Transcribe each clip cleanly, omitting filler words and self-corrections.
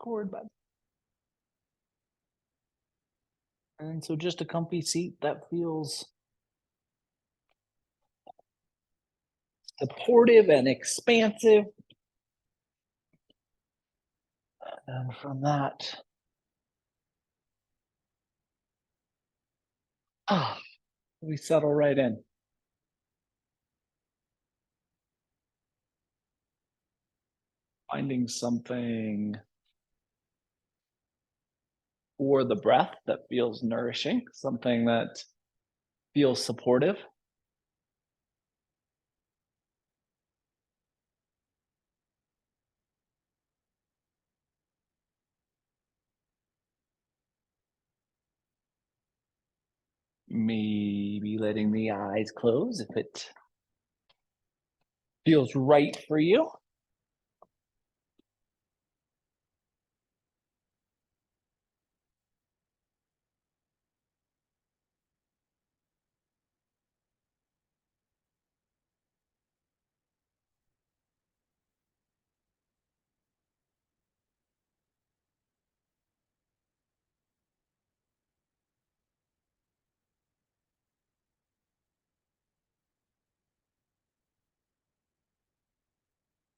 Record button. And so just a comfy seat that feels supportive and expansive. And from that, we settle right in. Finding something for the breath that feels nourishing, something that feels supportive. Maybe letting the eyes close if it feels right for you.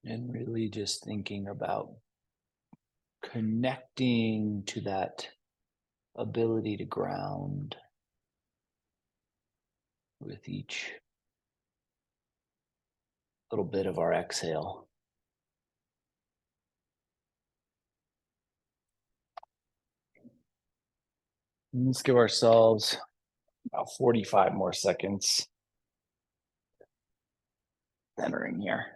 And really just thinking about connecting to that ability to ground with each little bit of our exhale. And let's give ourselves about 45 more seconds centering here.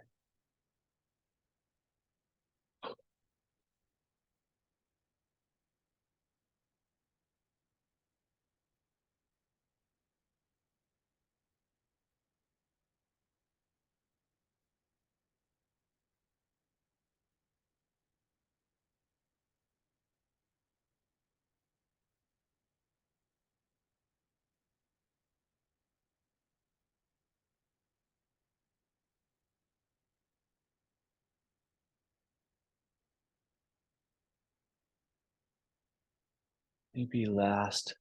Maybe last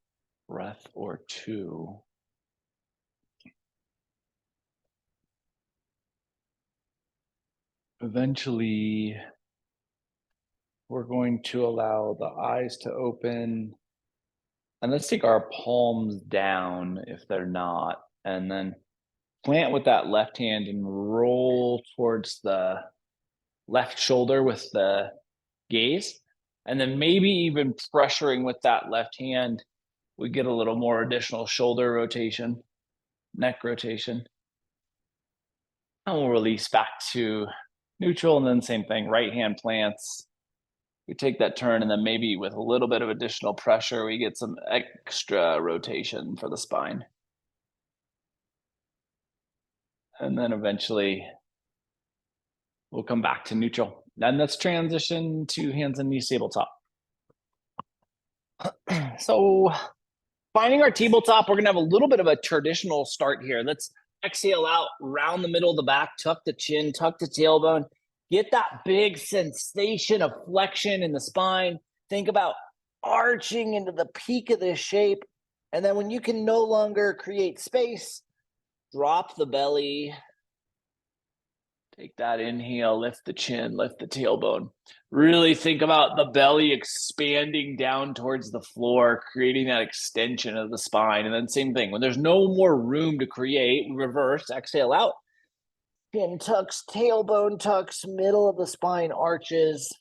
breath or two. Eventually, we're going to allow the eyes to open. And let's take our palms down if they're not. And then plant with that left hand and roll towards the left shoulder with the gaze. And then maybe even pressuring with that left hand, we get a little more additional shoulder rotation, neck rotation. And we'll release back to neutral, and then same thing, right hand plants. We take that turn, and then maybe with a little bit of additional pressure, we get some extra rotation for the spine. And then eventually we'll come back to neutral. Then let's transition to hands and knees tabletop. So finding our tabletop, we're gonna have a little bit of a traditional start here. Let's exhale out, round the middle of the back, tuck the chin, tuck the tailbone. Get that big sensation of flexion in the spine. Think about arching into the peak of this shape. And then when you can no longer create space, drop the belly. Take that inhale, lift the chin, lift the tailbone. Really think about the belly expanding down towards the floor, creating that extension of the spine. And then same thing, when there's no more room to create, reverse, exhale out. Chin tucks, tailbone tucks, middle of the spine arches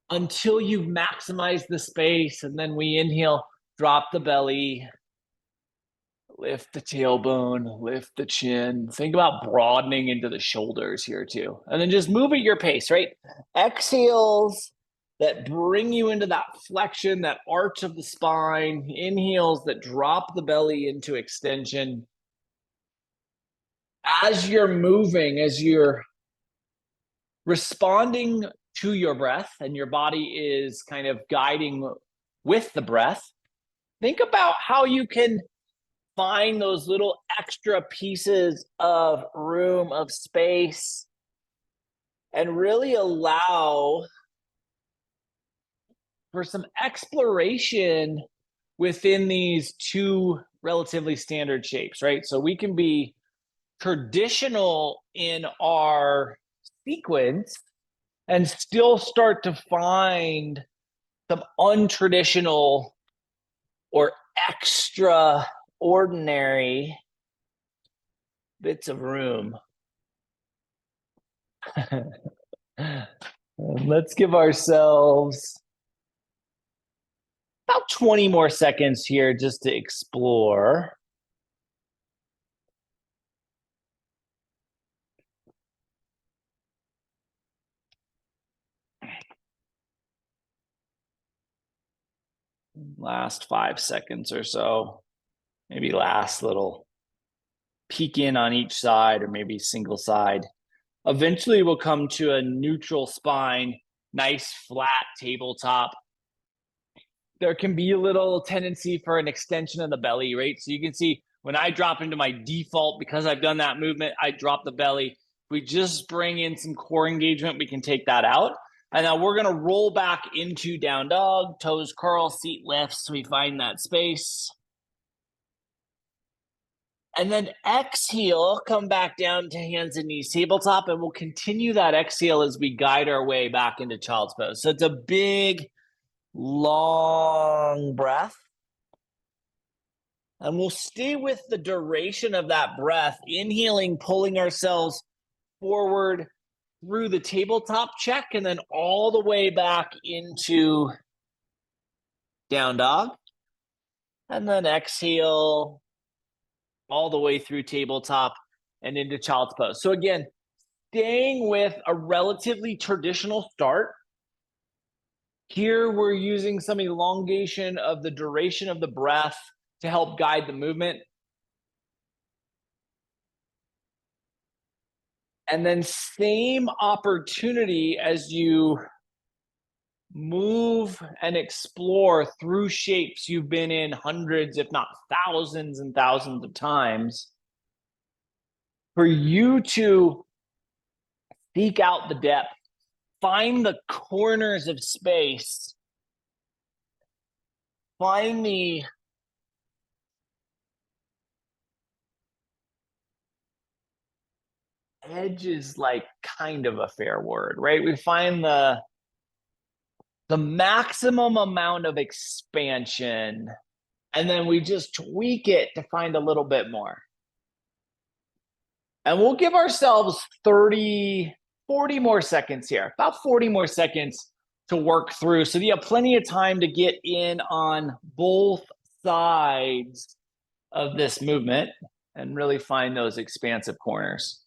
until you've maximized the space. And then we inhale, drop the belly, lift the tailbone, lift the chin. Think about broadening into the shoulders here too. And then just move at your pace, right? Exhales that bring you into that flexion, that arch of the spine. Inhales that drop the belly into extension. As you're moving, as you're responding to your breath and your body is kind of guiding with the breath, think about how you can find those little extra pieces of room, of space, and really allow for some exploration within these two relatively standard shapes, right? So we can be traditional in our sequence and still start to find some untraditional or extraordinary bits of room. Let's give ourselves about 20 more seconds here just to explore. Last 5 seconds or so. Maybe last little peek in on each side or maybe single side. Eventually we'll come to a neutral spine, nice flat tabletop. There can be a little tendency for an extension of the belly, right? So you can see when I drop into my default, because I've done that movement, I drop the belly. If we just bring in some core engagement, we can take that out. And now we're going to roll back into down dog, toes curl, seat lifts. We find that space. And then exhale, come back down to hands and knees tabletop, and we'll continue that exhale as we guide our way back into child's pose. So it's a big, long breath. And we'll stay with the duration of that breath, inhaling, pulling ourselves forward through the tabletop check, and then all the way back into down dog. And then exhale all the way through tabletop and into child's pose. So again, staying with a relatively traditional start. Here we're using some elongation of the duration of the breath to help guide the movement. And then same opportunity as you move and explore through shapes you've been in hundreds, if not thousands and thousands of times, for you to seek out the depth, find the corners of space, find the edge is like kind of a fair word, right? We find the maximum amount of expansion, and then we just tweak it to find a little bit more. And we'll give ourselves 40 more seconds here, about 40 more seconds to work through. So you have plenty of time to get in on both sides of this movement and really find those expansive corners.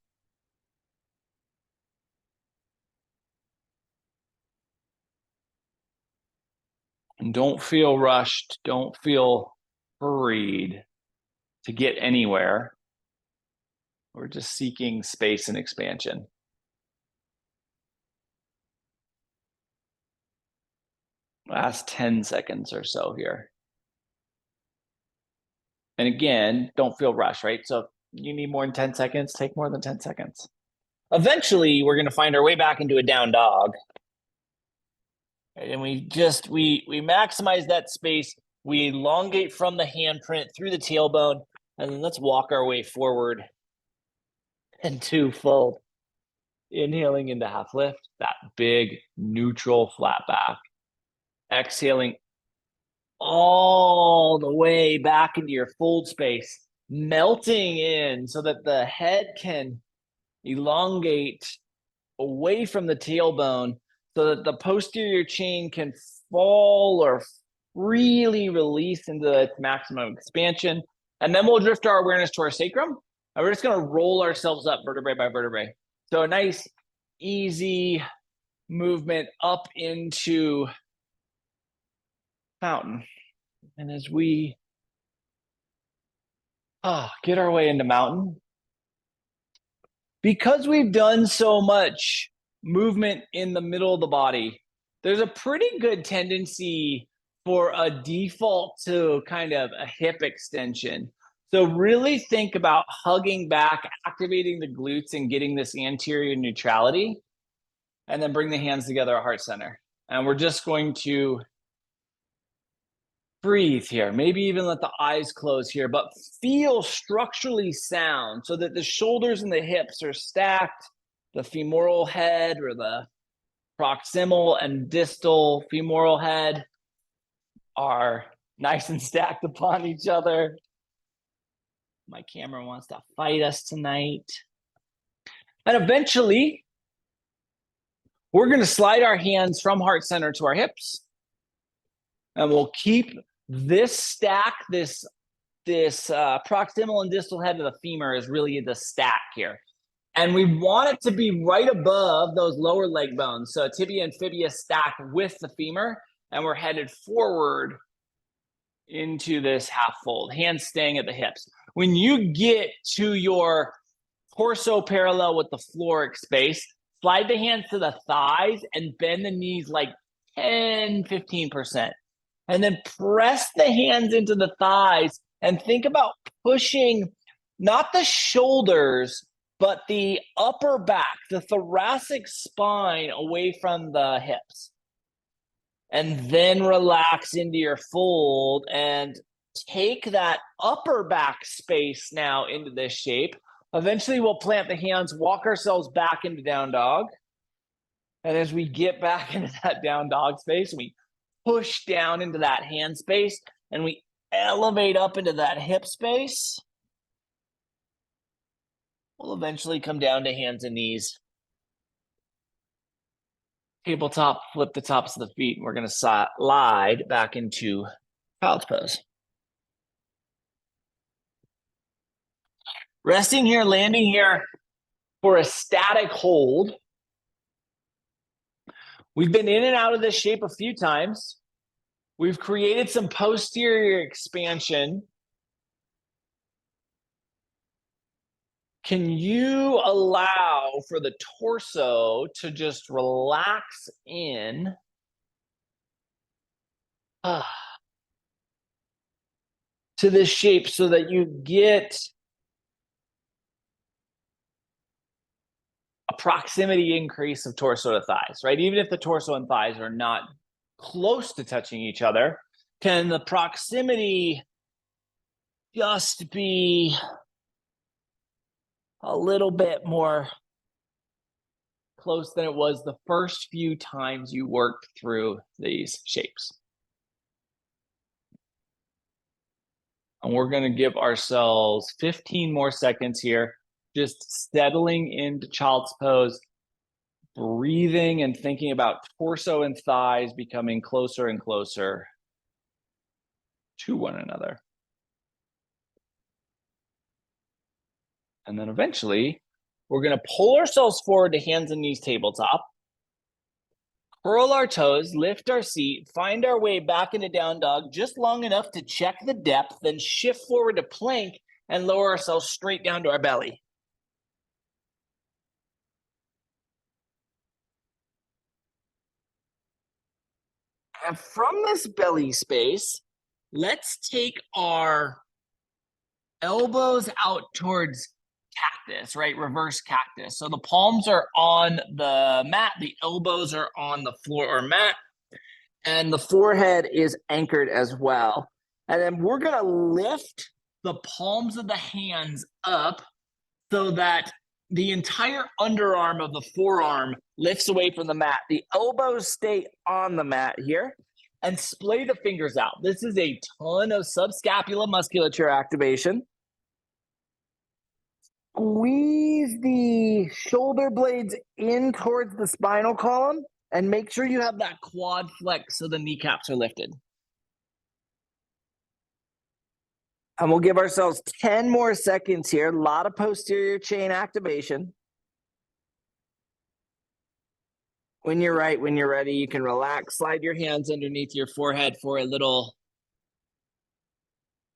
And don't feel rushed. Don't feel hurried to get anywhere. We're just seeking space and expansion. Last 10 seconds or so here. And again, don't feel rushed, right? So if you need more than 10 seconds, take more than 10 seconds. Eventually, we're going to find our way back into a down dog. And we maximize that space. We elongate from the handprint through the tailbone, and then let's walk our way forward into fold. Inhaling into half lift, that big neutral flat back. Exhaling all the way back into your fold space, melting in so that the head can elongate away from the tailbone so that the posterior chain can fall or really release into its maximum expansion. And then we'll drift our awareness to our sacrum, and we're just going to roll ourselves up vertebrae by vertebrae. So a nice, easy movement up into mountain. And as we get our way into mountain, because we've done so much movement in the middle of the body, there's a pretty good tendency for a default to kind of a hip extension. So really think about hugging back, activating the glutes, and getting this anterior neutrality. And then bring the hands together at heart center. And we're just going to Breathe here. Maybe even let the eyes close here, but feel structurally sound so that the shoulders and the hips are stacked. The femoral head or the proximal and distal femoral head are nice and stacked upon each other. My camera wants to fight us tonight. And eventually, we're going to slide our hands from heart center to our hips. And we'll keep this stack, this proximal and distal head of the femur is really the stack here. And we want it to be right above those lower leg bones. So tibia and fibia stack with the femur, and we're headed forward into this half fold, hands staying at the hips. When you get to your torso parallel with the floor space, slide the hands to the thighs and bend the knees like 10, 15%. And then press the hands into the thighs and think about pushing not the shoulders, but the upper back, the thoracic spine away from the hips. And then relax into your fold and take that upper back space now into this shape. Eventually, we'll plant the hands, walk ourselves back into down dog. And as we get back into that down dog space, we push down into that hand space and we elevate up into that hip space. We'll eventually come down to hands and knees. Tabletop, flip the tops of the feet. And we're going to slide back into child's pose. Resting here, landing here for a static hold. We've been in and out of this shape a few times. We've created some posterior expansion. Can you allow for the torso to just relax in? To this shape so that you get a proximity increase of torso to thighs, right? Even if the torso and thighs are not close to touching each other, can the proximity just be a little bit more close than it was the first few times you worked through these shapes? And we're going to give ourselves 15 more seconds here, just settling into child's pose, breathing and thinking about torso and thighs becoming closer and closer to one another. And then eventually, we're going to pull ourselves forward to hands and knees tabletop, curl our toes, lift our seat, find our way back into down dog just long enough to check the depth, then shift forward to plank and lower ourselves straight down to our belly. And from this belly space, let's take our elbows out towards cactus, right? Reverse cactus. So the palms are on the mat, the elbows are on the floor or mat, and the forehead is anchored as well. And then we're going to lift the palms of the hands up so that the entire underarm of the forearm lifts away from the mat. The elbows stay on the mat here, and splay the fingers out. This is a ton of subscapular musculature activation. Squeeze the shoulder blades in towards the spinal column and make sure you have that quad flex so the kneecaps are lifted. And we'll give ourselves 10 more seconds here. A lot of posterior chain activation. When you're right, when you're ready, you can relax. Slide your hands underneath your forehead for a little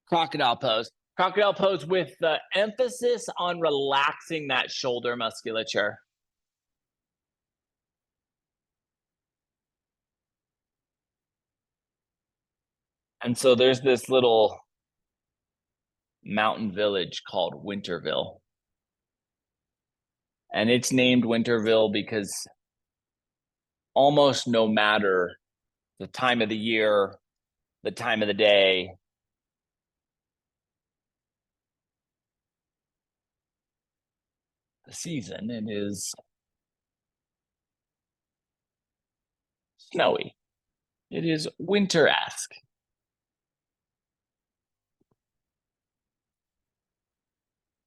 crocodile pose. Crocodile pose with the emphasis on relaxing that shoulder musculature. And so there's this little mountain village called Winterville. And it's named Winterville because almost no matter the time of the year the time of the day. The season, it is snowy. It is winter-esque.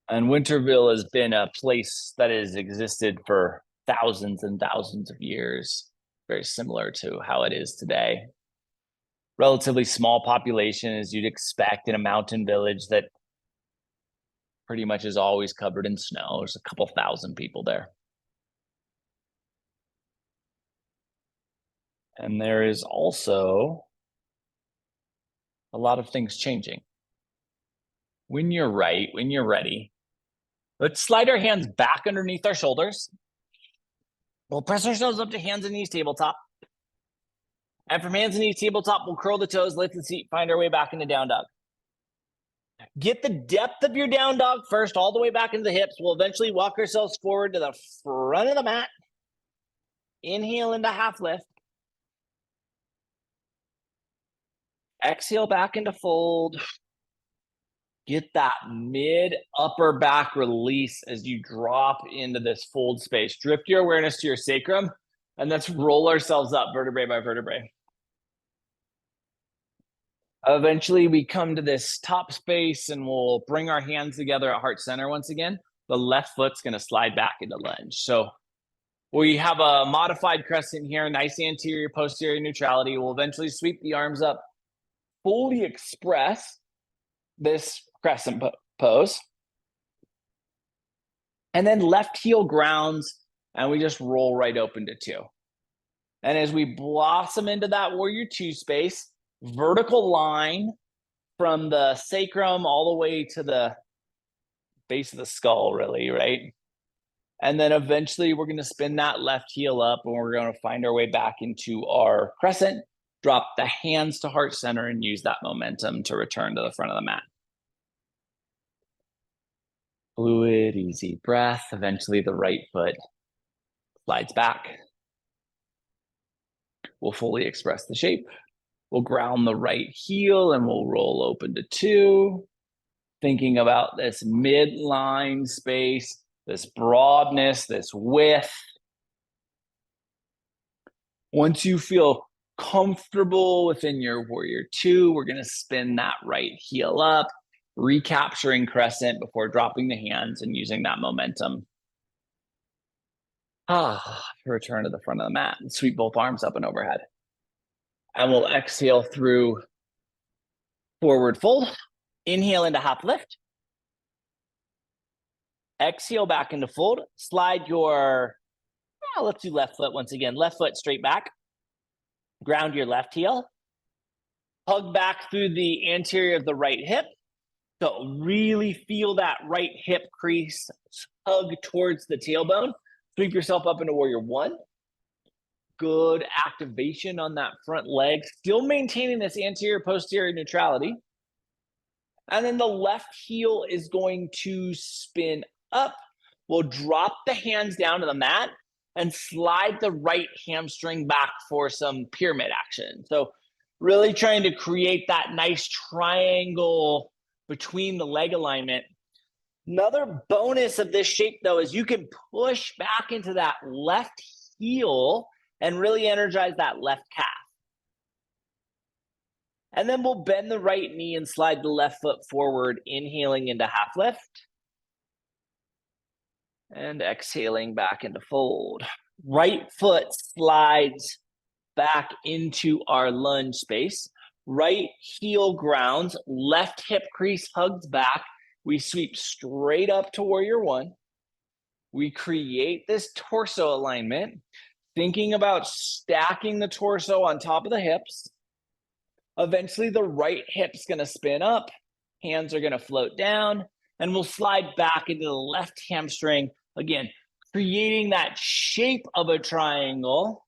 And Winterville has been a place that has existed for thousands and thousands of years, very similar to how it is today. Relatively small population, as you'd expect in a mountain village that pretty much is always covered in snow. There's a couple thousand people there. And there is also a lot of things changing. When you're ready, let's slide our hands back underneath our shoulders. We'll press ourselves up to hands and knees tabletop. And from hands and knees tabletop, we'll curl the toes, lift the seat, find our way back into down dog. Get the depth of your down dog first, all the way back into the hips. We'll eventually walk ourselves forward to the front of the mat. Inhale into half lift. Exhale back into fold. Get that mid upper back release as you drop into this fold space. Drift your awareness to your sacrum, and let's roll ourselves up vertebrae by vertebrae. Eventually, we come to this top space, and we'll bring our hands together at heart center once again. The left foot's going to slide back into lunge. So we have a modified crescent here, nice anterior, posterior neutrality. We'll eventually sweep the arms up, fully express this crescent pose. And then left heel grounds, and we just roll right open to 2. And as we blossom into that warrior 2 space, vertical line from the sacrum all the way to the base of the skull, really, right? And then eventually we're going to spin that left heel up, and we're going to find our way back into our crescent, drop the hands to heart center, and use that momentum to return to the front of the mat. Fluid, easy breath. Eventually the right foot slides back. We'll fully express the shape. We'll ground the right heel, and we'll roll open to 2. Thinking about this midline space, this broadness, this width. Once you feel comfortable within your warrior 2, we're going to spin that right heel up, recapturing crescent before dropping the hands and using that momentum. Return to the front of the mat and sweep both arms up and overhead. And we'll exhale through forward fold. Inhale into half lift. Exhale back into fold. Slide your, let's do left foot once again. Left foot straight back. Ground your left heel. Hug back through the anterior of the right hip. So really feel that right hip crease hug towards the tailbone. Sweep yourself up into warrior 1. Good activation on that front leg. Still maintaining this anterior posterior neutrality. And then the left heel is going to spin up. We'll drop the hands down to the mat and slide the right hamstring back for some pyramid action. So really trying to create that nice triangle between the leg alignment. Another bonus of this shape, though, is you can push back into that left heel and really energize that left calf. And then we'll bend the right knee and slide the left foot forward, inhaling into half lift. And exhaling back into fold. Right foot slides back into our lunge space. Right heel grounds, left hip crease hugs back. We sweep straight up to warrior 1. We create this torso alignment, thinking about stacking the torso on top of the hips. Eventually, the right hip's going to spin up. Hands are going to float down, and we'll slide back into the left hamstring. Again, creating that shape of a triangle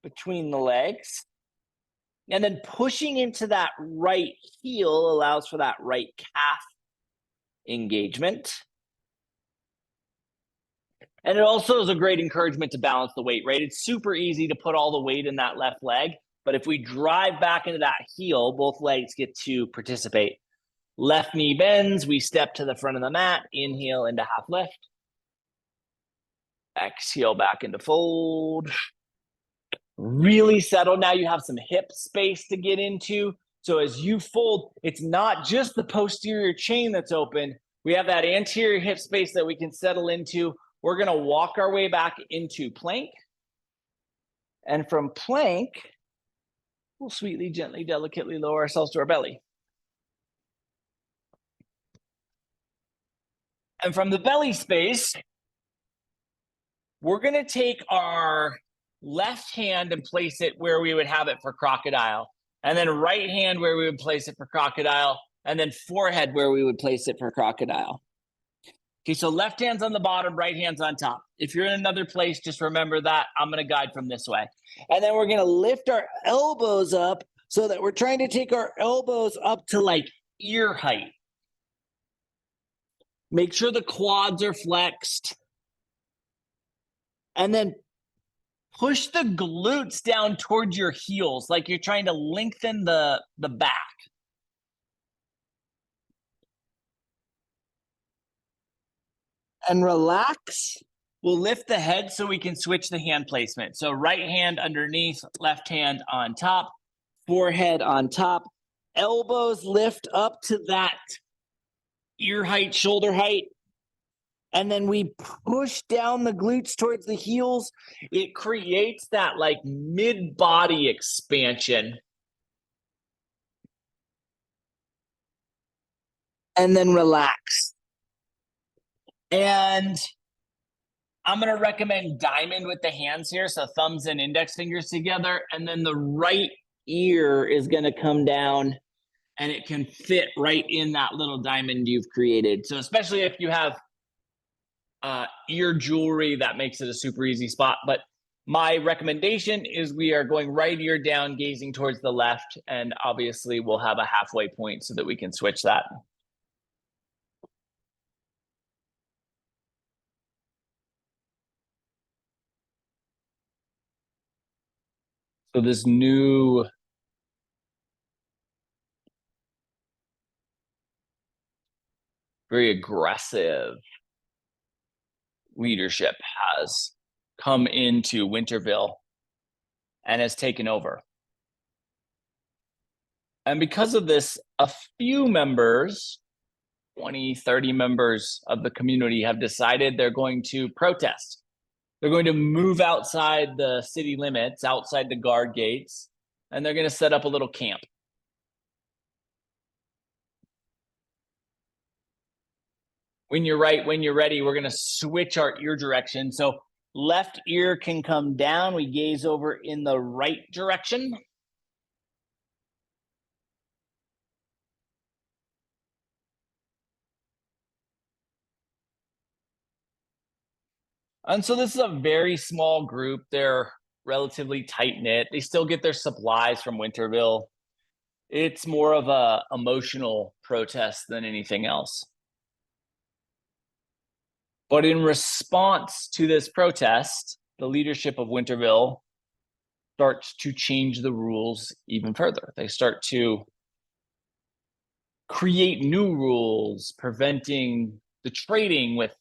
between the legs. And then pushing into that right heel allows for that right calf engagement. And it also is a great encouragement to balance the weight, right? It's super easy to put all the weight in that left leg. But if we drive back into that heel, both legs get to participate. Left knee bends, we step to the front of the mat, inhale into half lift. Exhale back into fold. Really settle. Now you have some hip space to get into. So as you fold, it's not just the posterior chain that's open. We have that anterior hip space that we can settle into. We're going to walk our way back into plank. And from plank, we'll sweetly, gently, delicately lower ourselves to our belly. And from the belly space, we're going to take our left hand and place it where we would have it for crocodile. And then right hand where we would place it for crocodile. And then forehead where we would place it for crocodile. Okay, so left hand's on the bottom, right hand's on top. If you're in another place, just remember that. I'm going to guide from this way. And then we're going to lift our elbows up so that we're trying to take our elbows up to like ear height. Make sure the quads are flexed. And then push the glutes down towards your heels, like you're trying to lengthen the back. And relax. We'll lift the head so we can switch the hand placement. So right hand underneath, left hand on top, forehead on top. Elbows lift up to that ear height, shoulder height. And then we push down the glutes towards the heels. It creates that like mid-body expansion. And then relax. And I'm going to recommend diamond with the hands here. So thumbs and index fingers together. And then the right ear is going to come down and it can fit right in that little diamond you've created. So especially if you have ear jewelry, that makes it a super easy spot. But my recommendation is we are going right ear down, gazing towards the left. And obviously we'll have a halfway point so that we can switch that. So this new very aggressive leadership has come into Winterville and has taken over. And because of this, a few members, 20, 30 members of the community have decided they're going to protest. They're going to move outside the city limits, outside the guard gates, and they're going to set up a little camp. When you're right, when you're ready, we're going to switch our ear direction. So left ear can come down. We gaze over in the right direction. And so this is a very small group. They're relatively tight-knit. They still get their supplies from Winterville. It's more of a emotional protest than anything else. But in response to this protest, the leadership of Winterville starts to change the rules even further. They start to create new rules preventing the trading with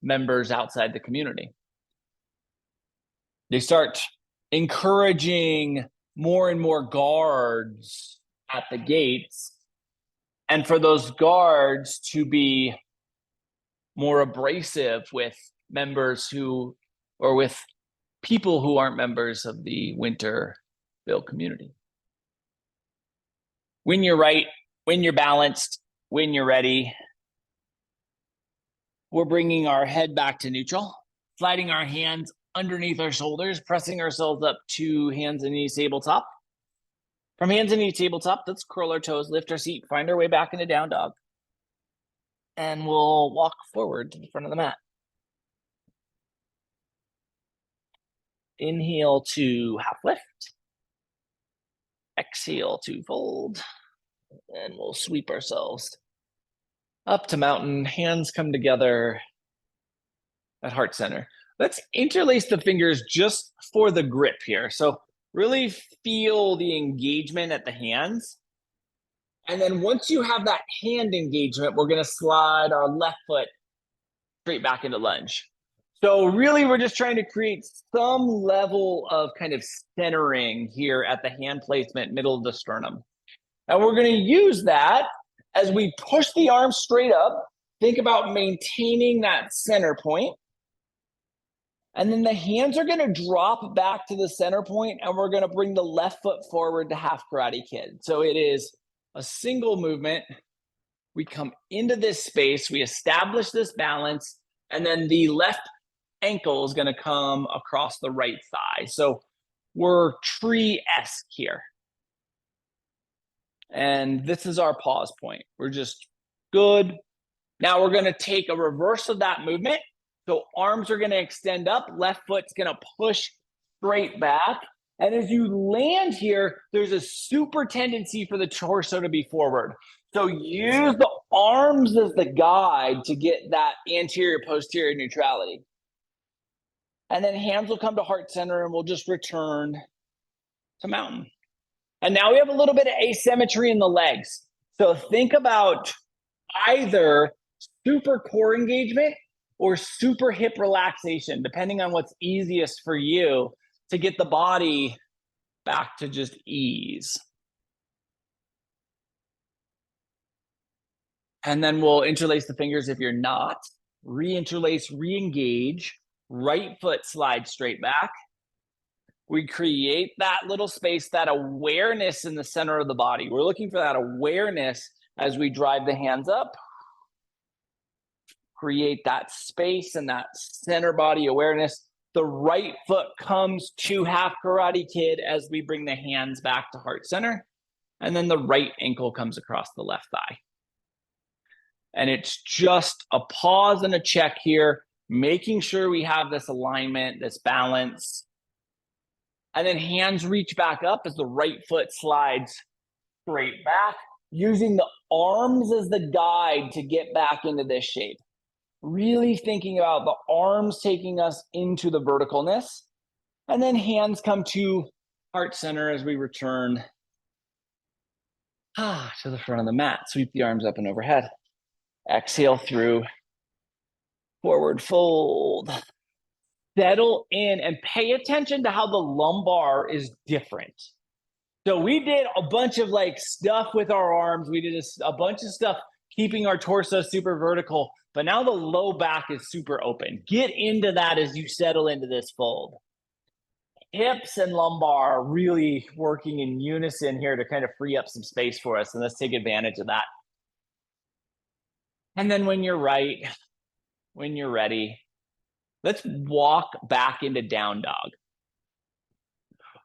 members outside the community. They start encouraging more and more guards at the gates, and for those guards to be more abrasive with members who, or with people who aren't members of the Winterville community. When you're right, when you're balanced, when you're ready, we're bringing our head back to neutral, sliding our hands underneath our shoulders, pressing ourselves up to hands and knees tabletop. From hands and knees tabletop, let's curl our toes, lift our seat, find our way back into down dog. And we'll walk forward to the front of the mat. Inhale to half lift. Exhale to fold. And we'll sweep ourselves up to mountain. Hands come together at heart center. Let's interlace the fingers just for the grip here. So Really feel the engagement at the hands. And then once you have that hand engagement, we're going to slide our left foot straight back into lunge. So really, we're just trying to create some level of kind of centering here at the hand placement, middle of the sternum. And we're going to use that as we push the arms straight up. Think about maintaining that center point. And then the hands are going to drop back to the center point, and we're going to bring the left foot forward to half Karate Kid. So it is a single movement. We come into this space, we establish this balance, and then the left ankle is going to come across the right thigh. So we're tree-esque here. And this is our pause point. We're just good. Now we're going to take a reverse of that movement. So arms are going to extend up, left foot's going to push straight back. And as you land here, there's a super tendency for the torso to be forward. So use the arms as the guide to get that anterior-posterior neutrality. And then hands will come to heart center, and we'll just return to mountain. And now we have a little bit of asymmetry in the legs. So think about either super core engagement or super hip relaxation, depending on what's easiest for you to get the body back to just ease. And then we'll interlace the fingers if you're not. Reinterlace, re-engage. Right foot slides straight back. We create that little space, that awareness in the center of the body. We're looking for that awareness as we drive the hands up. Create that space and that center body awareness. The right foot comes to half Karate Kid as we bring the hands back to heart center. And then the right ankle comes across the left thigh. And it's just a pause and a check here, making sure we have this alignment, this balance. And then hands reach back up as the right foot slides straight back, using the arms as the guide to get back into this shape. Really thinking about the arms taking us into the verticalness. And then hands come to heart center as we return to the front of the mat. Sweep the arms up and overhead. Exhale through, forward fold. Settle in and pay attention to how the lumbar is different. So we did a bunch of like stuff with our arms. We did a bunch of stuff keeping our torso super vertical, but now the low back is super open. Get into that as you settle into this fold. Hips and lumbar are really working in unison here to kind of free up some space for us, and let's take advantage of that. And then when you're ready, let's walk back into down dog.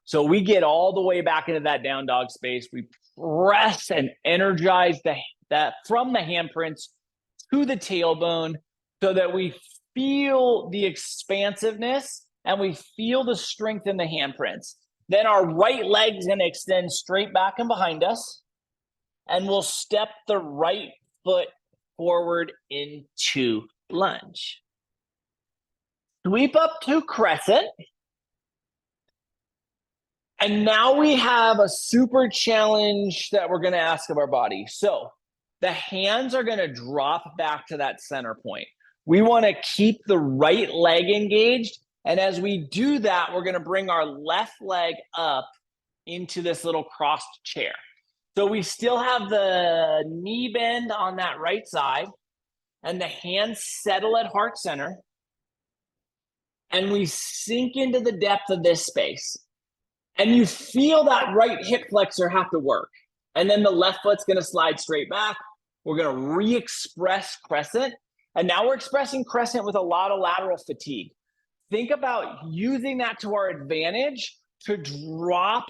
So we get all the way back into that down dog space. We press and energize that from the handprints to the tailbone so that we feel the expansiveness and we feel the strength in the handprints. Then our right leg is going to extend straight back and behind us. And we'll step the right foot forward into lunge. Sweep up to crescent. And now we have a super challenge that we're going to ask of our body. So the hands are going to drop back to that center point. We want to keep the right leg engaged. And as we do that, we're going to bring our left leg up into this little crossed chair. So we still have the knee bend on that right side, and the hands settle at heart center. And we sink into the depth of this space. And you feel that right hip flexor have to work. And then the left foot's going to slide straight back. We're going to re-express crescent. And now we're expressing crescent with a lot of lateral fatigue. Think about using that to our advantage to drop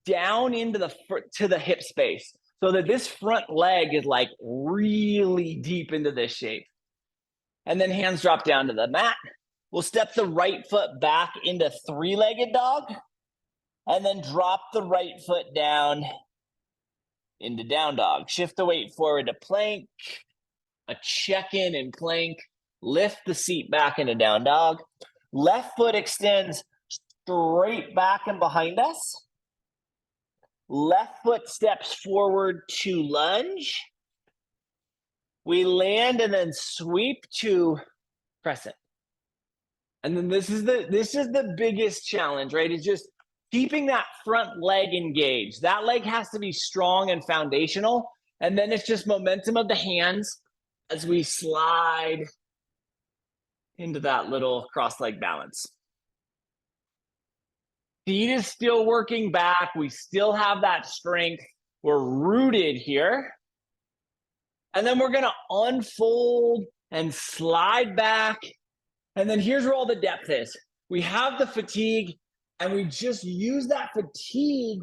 down into the hip space so that this front leg is like really deep into this shape. And then hands drop down to the mat. We'll step the right foot back into three-legged dog and then drop the right foot down into down dog. Shift the weight forward to plank, a check-in and plank, lift the seat back into down dog. Left foot extends straight back and behind us. Left foot steps forward to lunge. We land and then sweep to crescent. And then this is the biggest challenge, right? It's just keeping that front leg engaged. That leg has to be strong and foundational. And then it's just momentum of the hands as we slide into that little cross leg balance. Feet is still working back. We still have that strength. We're rooted here. And then we're going to unfold and slide back. And then here's where all the depth is. We have the fatigue, and we just use that fatigue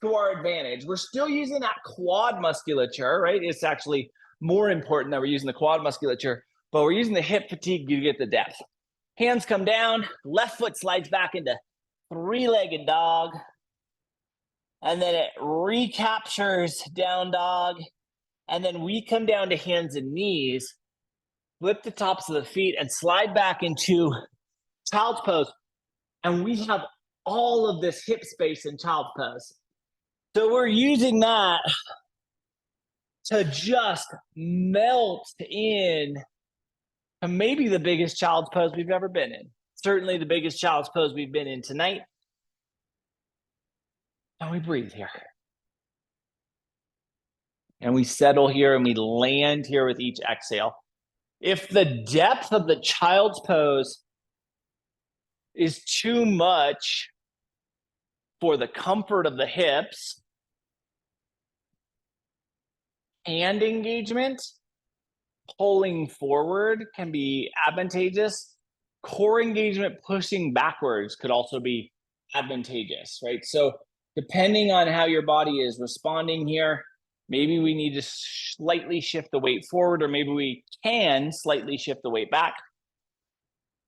to our advantage. We're still using that quad musculature, right? It's actually more important that we're using the quad musculature, but we're using the hip fatigue to get the depth. Hands come down, left foot slides back into three-legged dog, and then it recaptures down dog, and then we come down to hands and knees, flip the tops of the feet, and slide back into child's pose, and we have all of this hip space in child's pose. So we're using that to just melt in to maybe the biggest child's pose we've ever been in. Certainly the biggest child's pose we've been in tonight. And we breathe here. And we settle here and we land here with each exhale. If the depth of the child's pose is too much for the comfort of the hips, hand engagement, pulling forward can be advantageous. Core engagement, pushing backwards could also be advantageous, right? So depending on how your body is responding here, maybe we need to slightly shift the weight forward, or maybe we can slightly shift the weight back.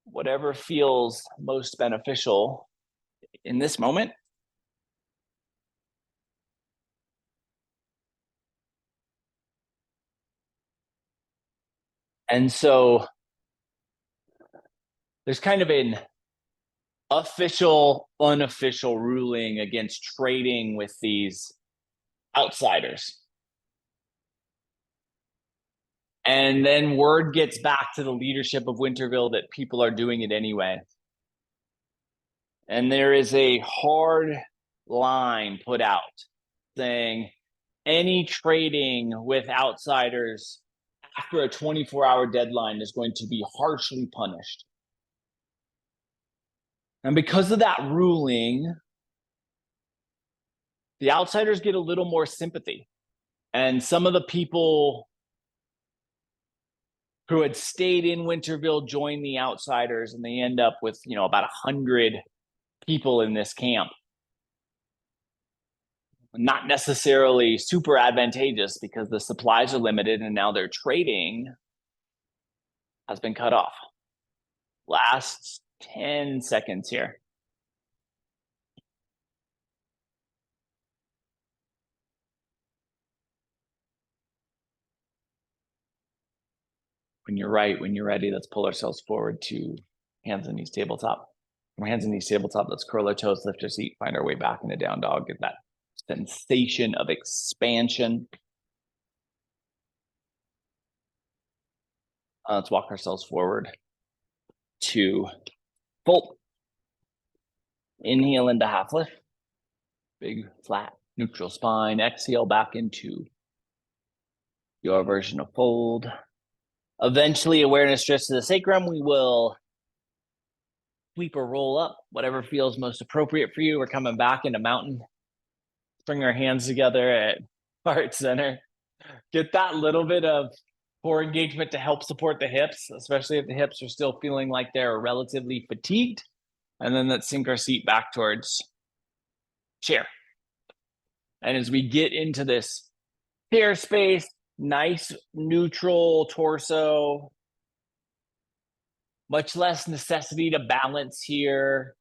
Whatever feels most beneficial in this moment. And so there's kind of an official, unofficial ruling against trading with these outsiders. And then word gets back to the leadership of Winterville that people are doing it anyway. And there is a hard line put out saying any trading with outsiders after a 24-hour deadline is going to be harshly punished. And because of that ruling, the outsiders get a little more sympathy. And some of the people who had stayed in Winterville joined the outsiders, and they end up with, about 100 people in this camp. Not necessarily super advantageous because the supplies are limited and now their trading has been cut off. Last 10 seconds here. When you're ready, let's pull ourselves forward to hands and knees tabletop. From hands and knees tabletop, let's curl our toes, lift our seat, find our way back into down dog, get that sensation of expansion. Let's walk ourselves forward to fold. Inhale into half lift. Big, flat, neutral spine. Exhale back into your version of fold. Eventually, awareness drifts to the sacrum. We will sweep or roll up, whatever feels most appropriate for you. We're coming back into mountain. Bring our hands together at heart center. Get that little bit of core engagement to help support the hips, especially if the hips are still feeling like they're relatively fatigued. And then let's sink our seat back towards chair. And as we get into this chair space, nice neutral torso, much less necessity to balance here.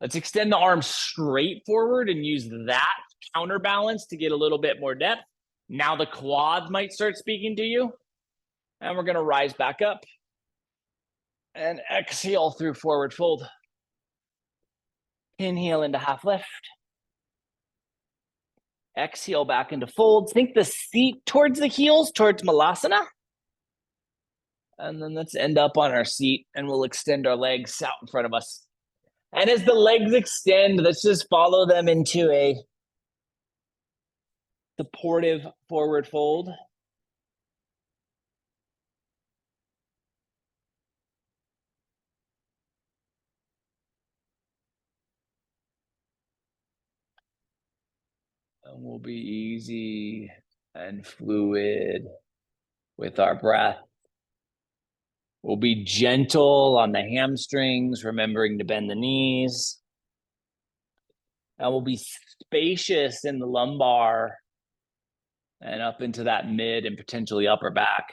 Let's extend the arms straight forward and use that counterbalance to get a little bit more depth. Now the quads might start speaking to you. And we're going to rise back up and exhale through forward fold. Inhale into half lift. Exhale back into fold. Sink the seat towards the heels, towards Malasana. And then let's end up on our seat and we'll extend our legs out in front of us. And as the legs extend, let's just follow them into a supportive forward fold. And we'll be easy and fluid with our breath. We'll be gentle on the hamstrings, remembering to bend the knees. And we'll be spacious in the lumbar and up into that mid and potentially upper back.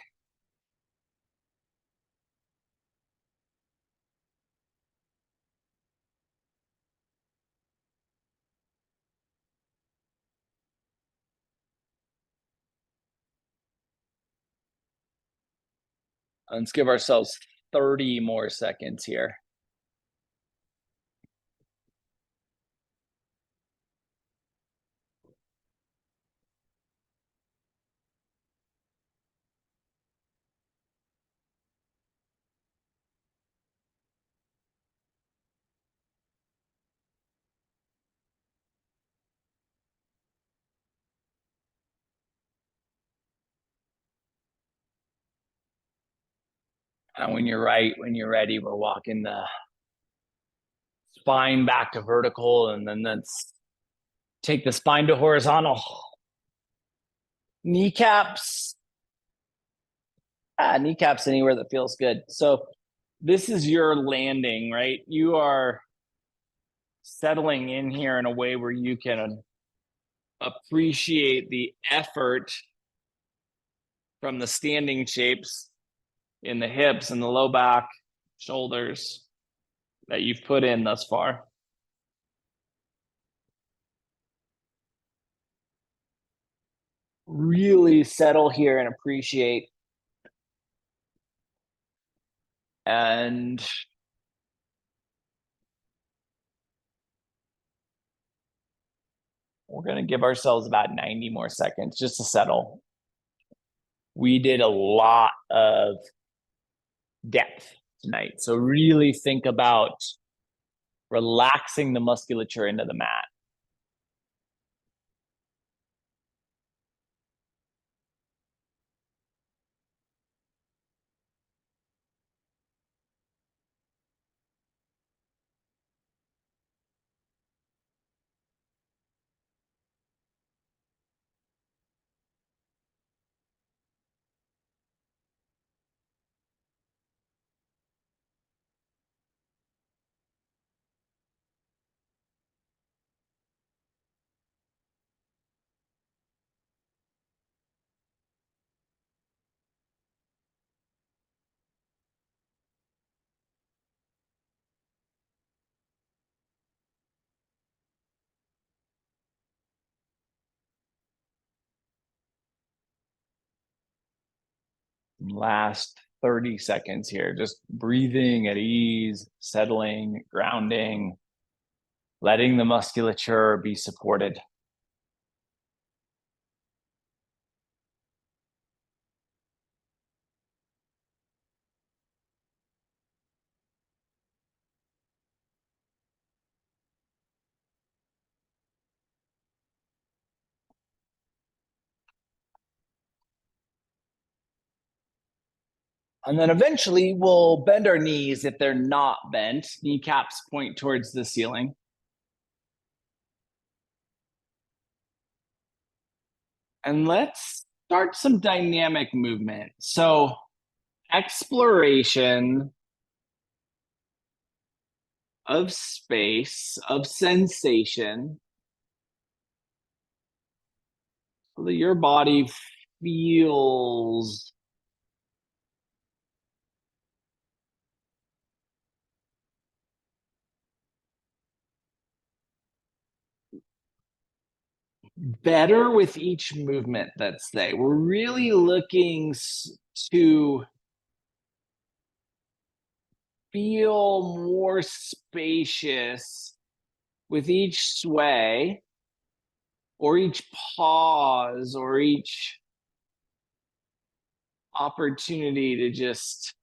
Let's give ourselves 30 more seconds here. And when you're ready, we're walking the spine back to vertical, and then let's take the spine to horizontal. Kneecaps. Kneecaps anywhere that feels good. So this is your landing, right? You are settling in here in a way where you can appreciate the effort from the standing shapes in the hips and the low back, shoulders that you've put in thus far. Really settle here and appreciate. And we're going to give ourselves about 90 more seconds just to settle. We did a lot of depth tonight. So really think about relaxing the musculature into the mat. Last 30 seconds here, just breathing at ease, settling, grounding, letting the musculature be supported. And then eventually we'll bend our knees if they're not bent. Kneecaps point towards the ceiling. And let's start some dynamic movement. So exploration of space, of sensation, so that your body feels better with each movement that's there. We're really looking to feel more spacious with each sway or each pause or each opportunity to just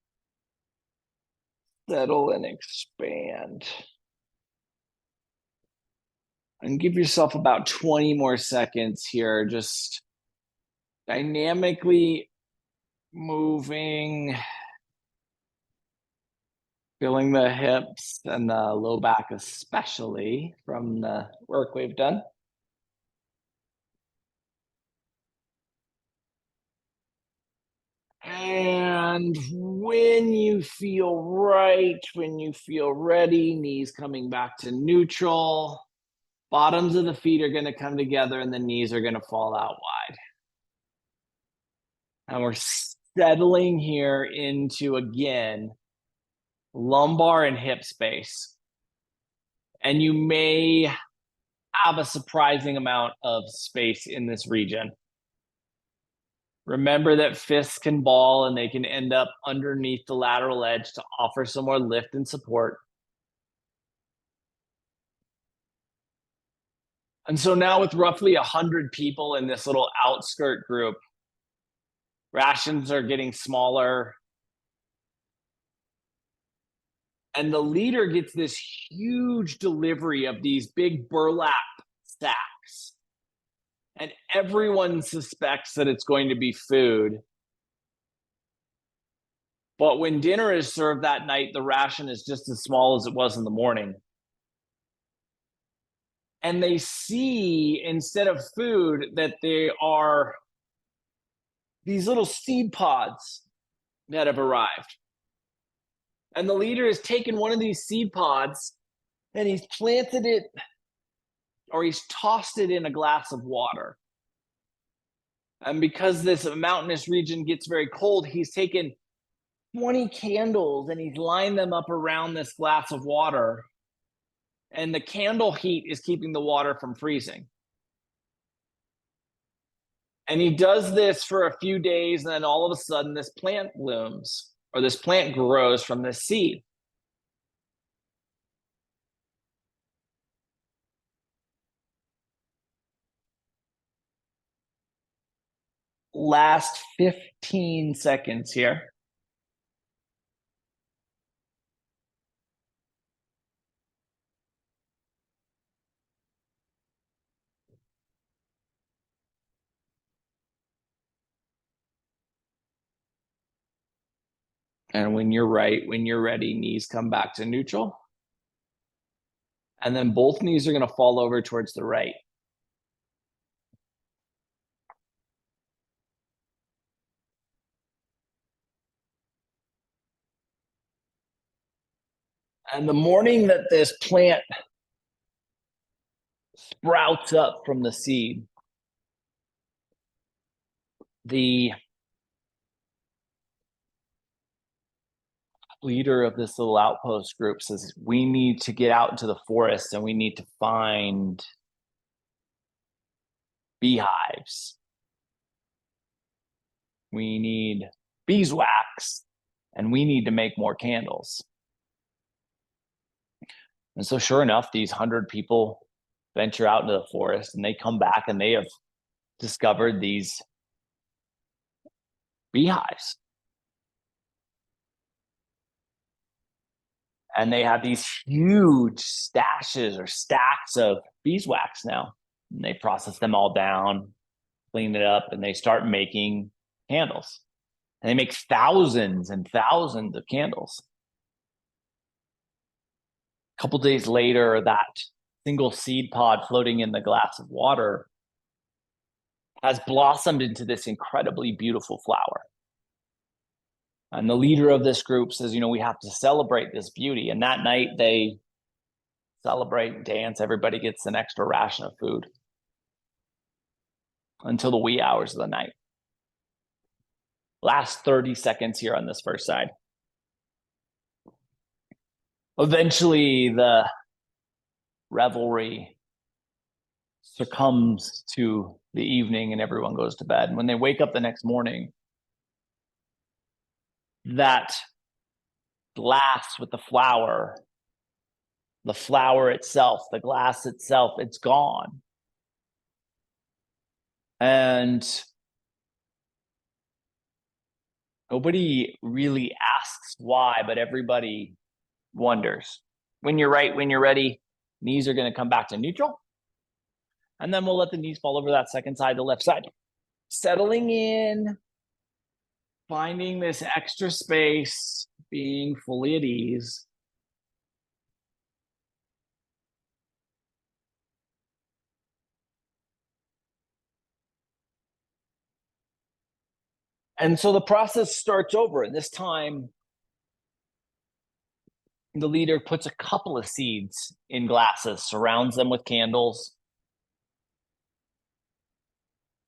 settle and expand. And give yourself about 20 more seconds here, just dynamically moving, feeling the hips and the low back, especially from the work we've done. And when you feel right, when you feel ready, knees coming back to neutral, bottoms of the feet are going to come together and the knees are going to fall out wide. And we're settling here into, again, lumbar and hip space. And you may have a surprising amount of space in this region. Remember that fists can ball and they can end up underneath the lateral edge to offer some more lift and support. And so now with roughly 100 people in this little outskirt group, rations are getting smaller. And the leader gets this huge delivery of these big burlap sacks. And everyone suspects that it's going to be food. But when dinner is served that night, the ration is just as small as it was in the morning. And they see, instead of food, that they are these little seed pods that have arrived. And the leader has taken one of these seed pods and he's planted it, or he's tossed it in a glass of water. And because this mountainous region gets very cold, he's taken 20 candles and he's lined them up around this glass of water. And the candle heat is keeping the water from freezing. And he does this for a few days, and then all of a sudden this plant blooms, or this plant grows from this seed. Last 15 seconds here. And when you're right, when you're ready, knees come back to neutral. And then both knees are going to fall over towards the right. And the morning that this plant sprouts up from the seed, the leader of this little outpost group says, we need to get out into the forest and we need to find beehives. We need beeswax, and we need to make more candles. And so sure enough, these 100 people venture out into the forest and they come back and they have discovered these beehives. And they have these huge stashes or stacks of beeswax now. And they process them all down, clean it up, and they start making candles. And they make thousands and thousands of candles. A couple days later, that single seed pod floating in the glass of water has blossomed into this incredibly beautiful flower. And the leader of this group says, we have to celebrate this beauty. And that night they celebrate, dance, everybody gets an extra ration of food until the wee hours of the night. Last 30 seconds here on this first side. Eventually, the revelry succumbs to the evening and everyone goes to bed. And when they wake up the next morning, that glass with the flower the flower itself, the glass itself, it's gone. And nobody really asks why, but everybody wonders. When you're right, when you're ready, knees are going to come back to neutral. And then we'll let the knees fall over that second side, the left side. Settling in, finding this extra space, being fully at ease. And so the process starts over. And this time, the leader puts a couple of seeds in glasses, surrounds them with candles.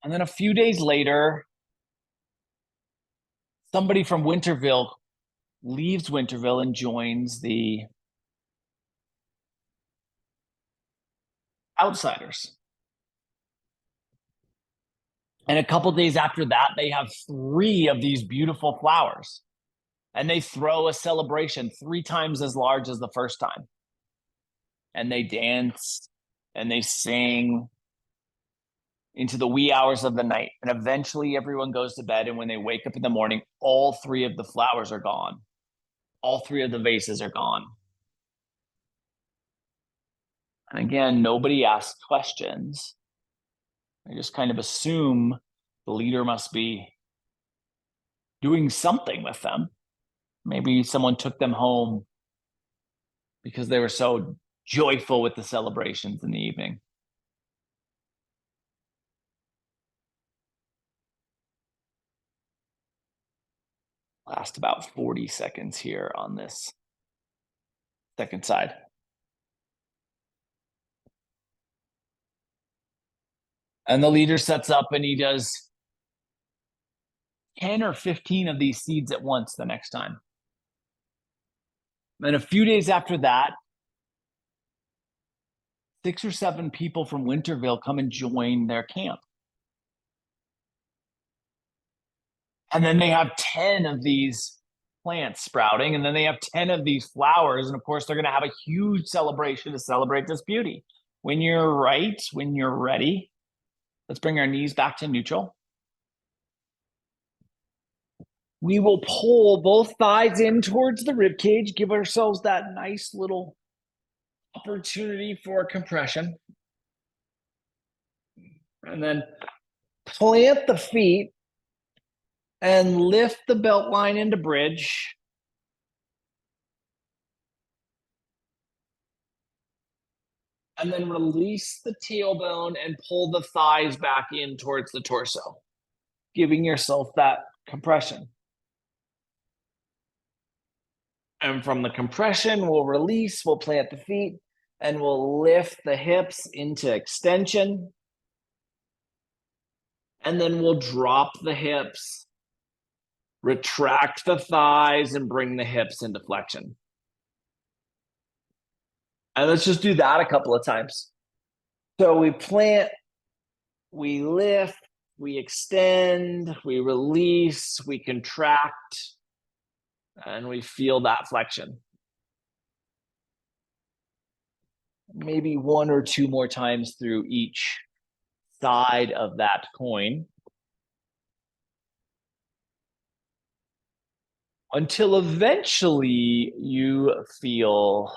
And then a few days later, somebody from Winterville leaves Winterville and joins the outsiders. And a couple days after that, they have 3 of these beautiful flowers. And they throw a celebration 3 times as large as the first time. And they dance and they sing into the wee hours of the night. And eventually everyone goes to bed. And when they wake up in the morning, all 3 of the flowers are gone. All 3 of the vases are gone. And again, nobody asks questions. They just kind of assume the leader must be doing something with them. Maybe someone took them home because they were so joyful with the celebrations in the evening. Last about 40 seconds here on this second side. And the leader sets up and he does 10 or 15 of these seeds at once the next time. And a few days after that, 6 or 7 people from Winterville come and join their camp. And then they have 10 of these plants sprouting, and then they have 10 of these flowers. And of course, they're going to have a huge celebration to celebrate this beauty. When you're right, when you're ready, let's bring our knees back to neutral. We will pull both thighs in towards the rib cage, give ourselves that nice little opportunity for compression. And then plant the feet and lift the belt line into bridge. And then release the tailbone and pull the thighs back in towards the torso, giving yourself that compression. And from the compression, we'll release, we'll plant the feet, and we'll lift the hips into extension. And then we'll drop the hips, retract the thighs, and bring the hips into flexion. And let's just do that a couple of times. So we plant, we lift, we extend, we release, we contract, and we feel that flexion. Maybe 1 or 2 more times through each side of that coin. Until eventually you feel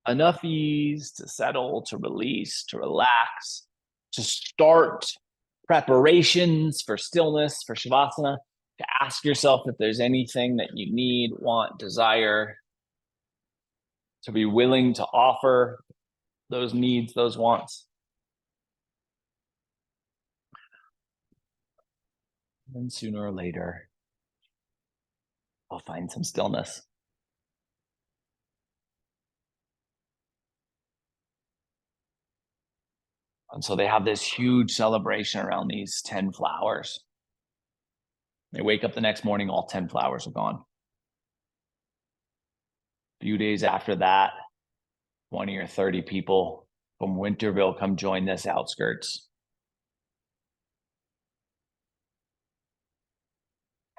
enough ease to settle, to release, to relax, to start preparations for stillness, for Shavasana, to ask yourself if there's anything that you need, want, desire, to be willing to offer those needs, those wants. And sooner or later, I'll find some stillness. And so they have this huge celebration around these 10 flowers. They wake up the next morning, all 10 flowers are gone. A few days after that, 20 or 30 people from Winterville come join this outskirts.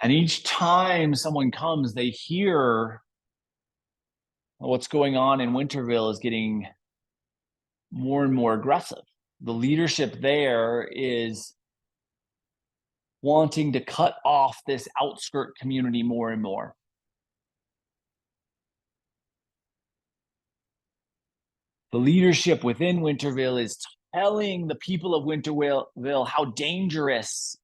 And each time someone comes, they hear what's going on in Winterville is getting more and more aggressive. The leadership there is wanting to cut off this outskirt community more and more. The leadership within Winterville is telling the people of Winterville how dangerous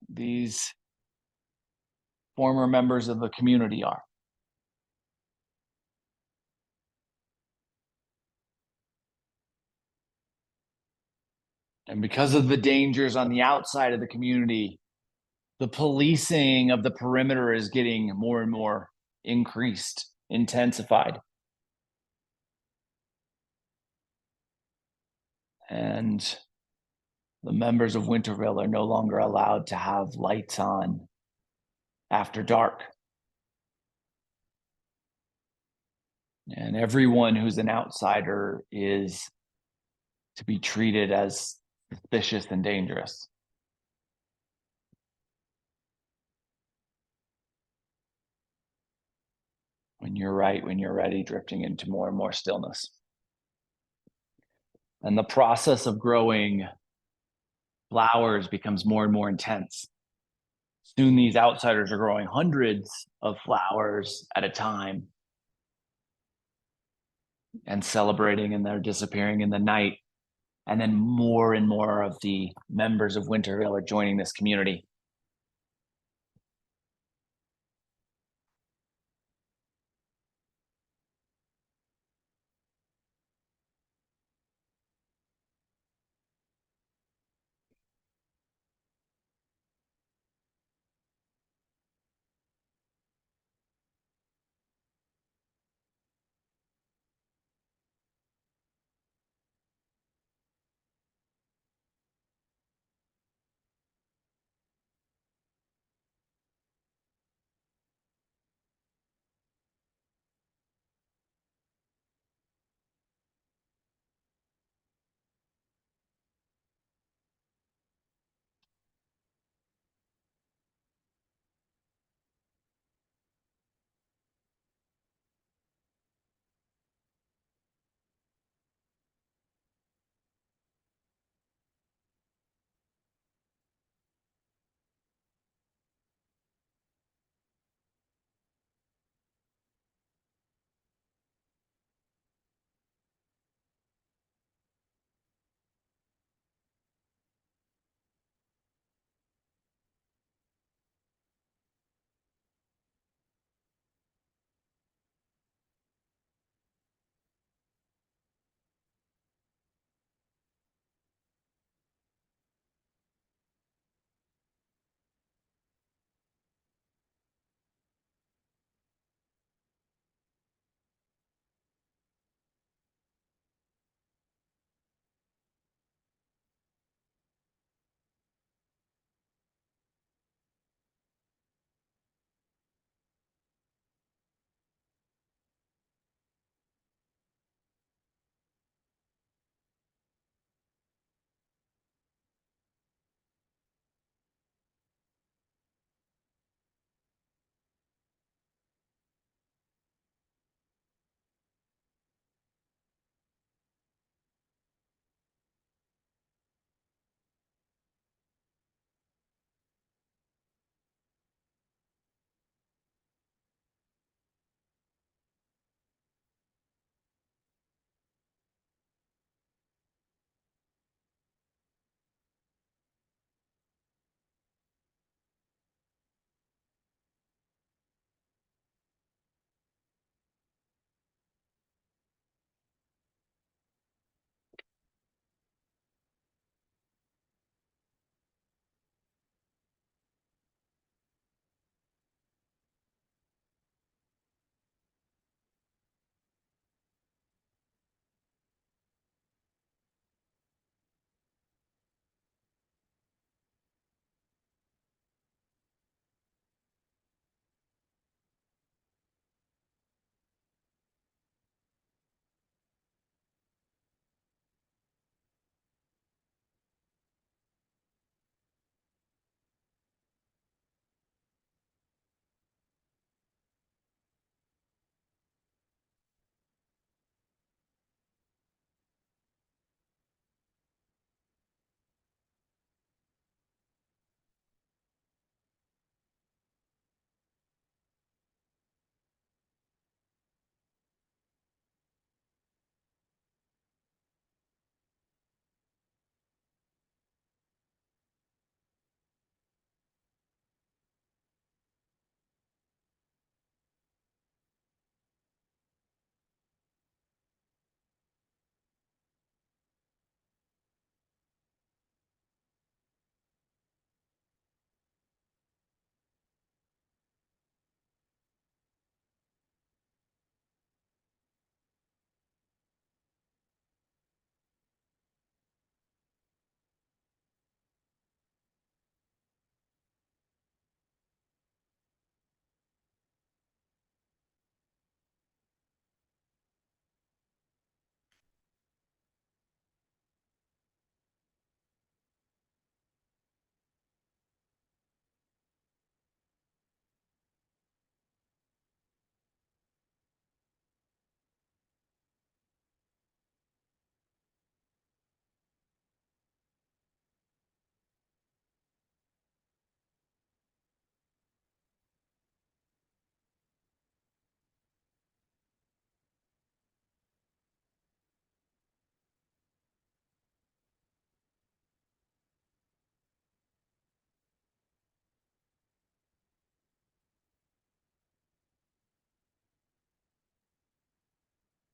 these former members of the community are. And because of the dangers on the outside of the community, the policing of the perimeter is getting more and more increased, intensified. And the members of Winterville are no longer allowed to have lights on after dark. And everyone who's an outsider is to be treated as suspicious and dangerous. When you're right, when you're ready, drifting into more and more stillness. And the process of growing flowers becomes more and more intense. Soon these outsiders are growing hundreds of flowers at a time and celebrating, and they're disappearing in the night. And then more and more of the members of Winterville are joining this community.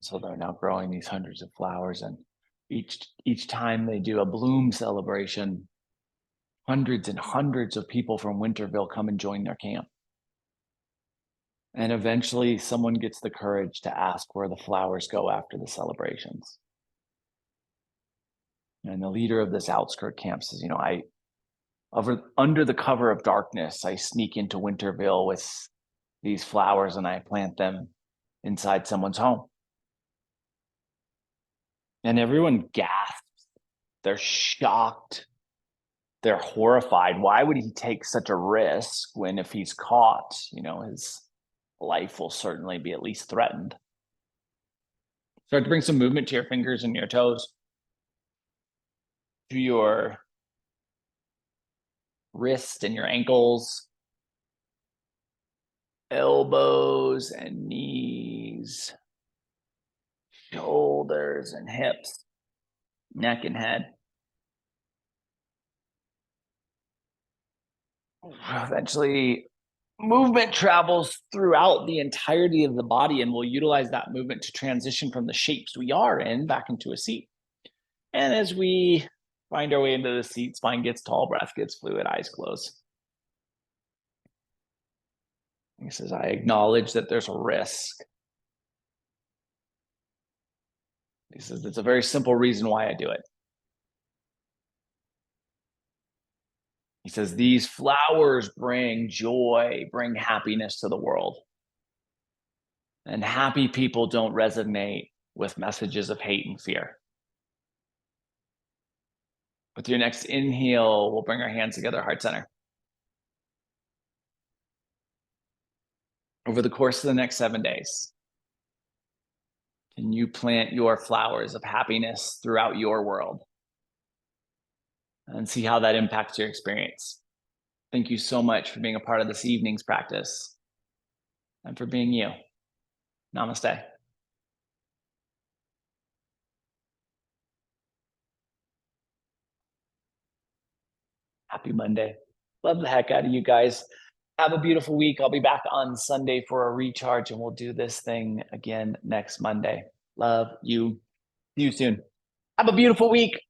So they're now growing these hundreds of flowers, and each time they do a bloom celebration, hundreds and hundreds of people from Winterville come and join their camp. And eventually someone gets the courage to ask where the flowers go after the celebrations. And the leader of this outskirt camp says, under the cover of darkness, I sneak into Winterville with these flowers and I plant them inside someone's home. And everyone gasps. They're shocked. They're horrified. Why would he take such a risk when, if he's caught, his life will certainly be at least threatened? Start to bring some movement to your fingers and your toes, to your wrist and your ankles, elbows and knees, shoulders and hips, neck and head. Eventually, movement travels throughout the entirety of the body, and we'll utilize that movement to transition from the shapes we are in back into a seat. And as we find our way into the seat, spine gets tall, breath gets fluid, eyes close. He says, I acknowledge that there's a risk. He says, it's a very simple reason why I do it. He says, these flowers bring joy, bring happiness to the world. And happy people don't resonate with messages of hate and fear. With your next inhale, we'll bring our hands together, heart center. Over the course of the next 7 days, can you plant your flowers of happiness throughout your world and see how that impacts your experience? Thank you so much for being a part of this evening's practice and for being you. Namaste. Happy Monday. Love the heck out of you guys. Have a beautiful week. I'll be back on Sunday for a recharge, and we'll do this thing again next Monday. Love you. See you soon. Have a beautiful week.